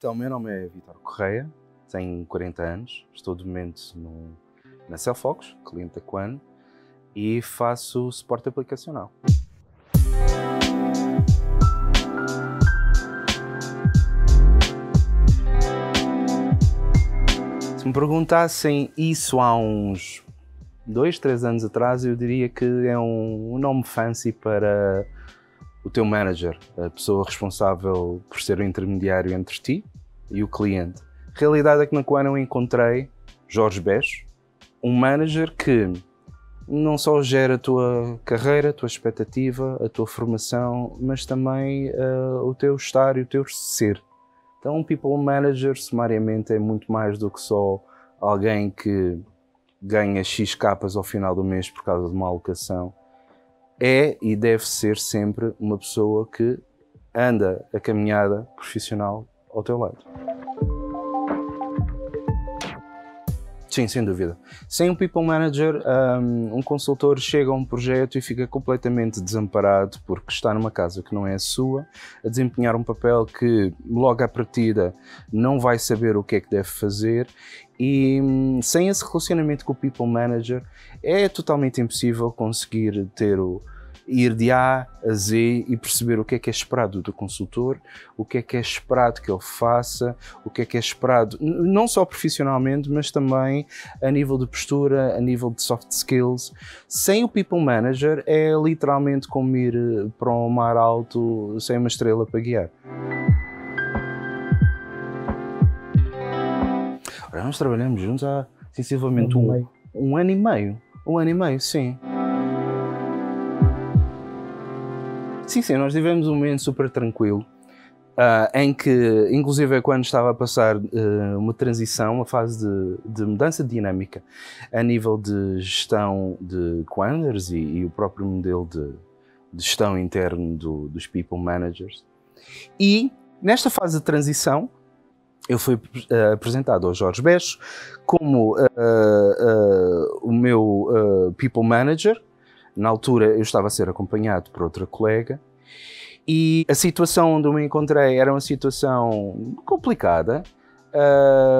Então, o meu nome é Vítor Correia, tenho 40 anos, estou de momento na Cellfox, cliente da Quan, e faço suporte aplicacional. Se me perguntassem isso há uns 2, 3 anos atrás, eu diria que é um nome fancy para o teu manager, a pessoa responsável por ser o intermediário entre ti e o cliente. A realidade é que na Quan eu encontrei Jorge Bech, um manager que não só gera a tua carreira, a tua expectativa, a tua formação, mas também o teu estar e o teu ser. Então, um people manager, sumariamente, é muito mais do que só alguém que ganha X capas ao final do mês por causa de uma alocação. É e deve ser sempre uma pessoa que anda a caminhada profissional ao teu lado. Sim, sem dúvida. Sem um people manager, um consultor chega a um projeto e fica completamente desamparado porque está numa casa que não é a sua, a desempenhar um papel que logo à partida não vai saber o que é que deve fazer, e sem esse relacionamento com o people manager é totalmente impossível conseguir ir de A a Z e perceber o que é esperado do consultor, o que é esperado que ele faça, o que é esperado não só profissionalmente, mas também a nível de postura, a nível de soft skills. Sem o people manager é literalmente como ir para um mar alto sem uma estrela para guiar. Ora, nós trabalhamos juntos há sensivelmente um ano e meio. Um ano e meio, sim. Sim, nós tivemos um momento super tranquilo, em que, inclusive, quando estava a passar uma transição, uma fase de mudança de dinâmica a nível de gestão de Quanders e o próprio modelo de gestão interno dos people managers. E, nesta fase de transição, eu fui apresentado ao Jorge Bech como o meu people manager. Na altura eu estava a ser acompanhado por outra colega e a situação onde eu me encontrei era uma situação complicada,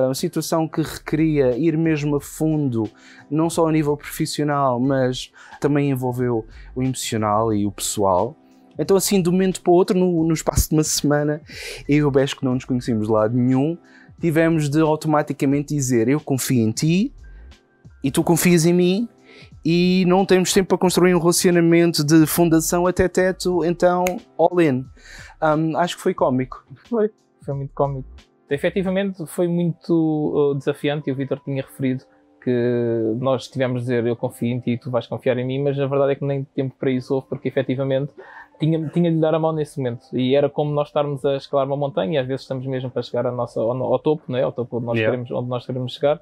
uma situação que requeria ir mesmo a fundo, não só a nível profissional, mas também envolveu o emocional e o pessoal. Então, assim, de um momento para o outro, no espaço de uma semana, eu e o Bech, que não nos conhecíamos de lado nenhum, tivemos de automaticamente dizer: eu confio em ti e tu confias em mim, e não temos tempo para construir um relacionamento de fundação até teto, então all in. Acho que foi cómico. Foi muito cómico. Efetivamente foi muito desafiante, e o Vítor tinha referido que nós tivemos de dizer: eu confio em ti e tu vais confiar em mim, mas a verdade é que nem tempo para isso houve, porque efetivamente tinha de lhe dar a mão nesse momento, e era como nós estarmos a escalar uma montanha, e às vezes estamos mesmo para chegar ao topo, não é? Ao topo onde nós queremos chegar.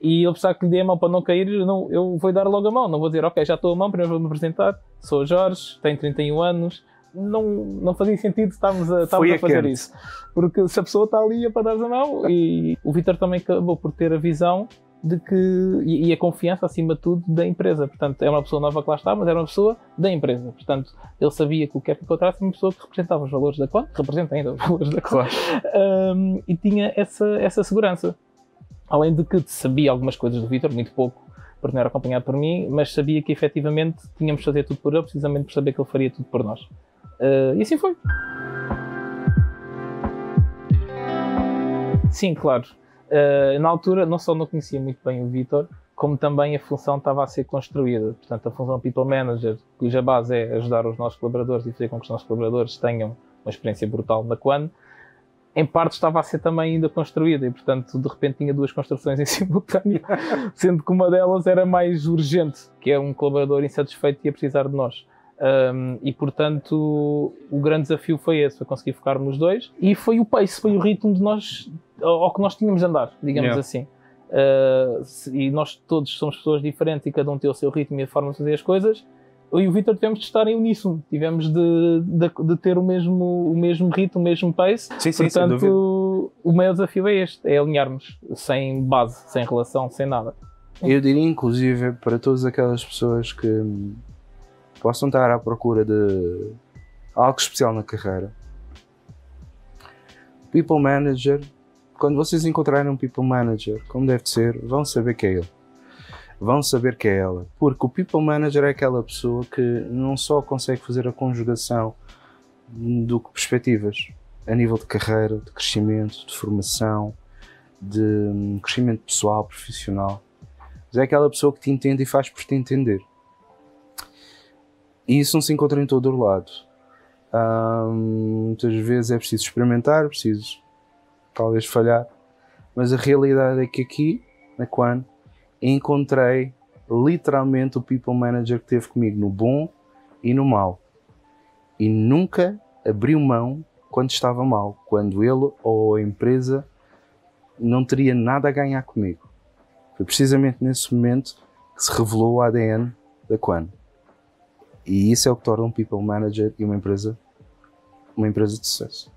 E eu precisava que lhe dê a mão para não cair, eu vou dar logo a mão, não vou dizer: ok, já estou a mão, primeiro vou-me apresentar, sou o Jorge, tenho 31 anos, não fazia sentido estarmos a fazer isso. Porque se a pessoa está ali é para dar a mão, e o Vítor também acabou por ter a visão de que, e a confiança acima de tudo da empresa, portanto é uma pessoa nova que lá está, mas era uma pessoa da empresa, portanto ele sabia que o que é que encontrasse uma pessoa que representava os valores da Quan, representa ainda os valores da Quan, e tinha essa segurança. Além de que sabia algumas coisas do Vítor, muito pouco, porque não era acompanhado por mim, mas sabia que efetivamente tínhamos de fazer tudo por ele, precisamente por saber que ele faria tudo por nós. E assim foi. Sim, claro. Na altura, não só não conhecia muito bem o Vítor, como também a função estava a ser construída. Portanto, a função People Manager, cuja base é ajudar os nossos colaboradores e fazer com que os nossos colaboradores tenham uma experiência brutal na Quan, em parte estava a ser também ainda construída, e portanto de repente tinha duas construções em simultâneo, sendo que uma delas era mais urgente, que é um colaborador insatisfeito e a precisar de nós. E portanto o grande desafio foi esse, foi conseguir focar nos dois, e foi o pace, foi o ritmo de nós, ao que nós tínhamos de andar, digamos assim. E nós todos somos pessoas diferentes e cada um tem o seu ritmo e a forma de fazer as coisas. Eu e o Vítor tivemos de estar em uníssono, tivemos de ter o mesmo ritmo, o mesmo pace. Sim, portanto, o maior desafio é este, é alinharmos, sem base, sem relação, sem nada. Eu diria, inclusive, para todas aquelas pessoas que possam estar à procura de algo especial na carreira, People Manager, quando vocês encontrarem um People Manager, como deve ser, vão saber que é ele. Vão saber que é ela. Porque o People Manager é aquela pessoa que não só consegue fazer a conjugação do que perspectivas, a nível de carreira, de crescimento, de formação, de crescimento pessoal, profissional, mas é aquela pessoa que te entende e faz por te entender. E isso não se encontra em todo o lado. Muitas vezes é preciso experimentar, preciso talvez falhar, mas a realidade é que aqui, na Quan, encontrei literalmente o People Manager que esteve comigo no bom e no mau. E nunca abriu mão quando estava mal, quando ele ou a empresa não teria nada a ganhar comigo. Foi precisamente nesse momento que se revelou o ADN da Quan. E isso é o que torna um People Manager e uma empresa de sucesso.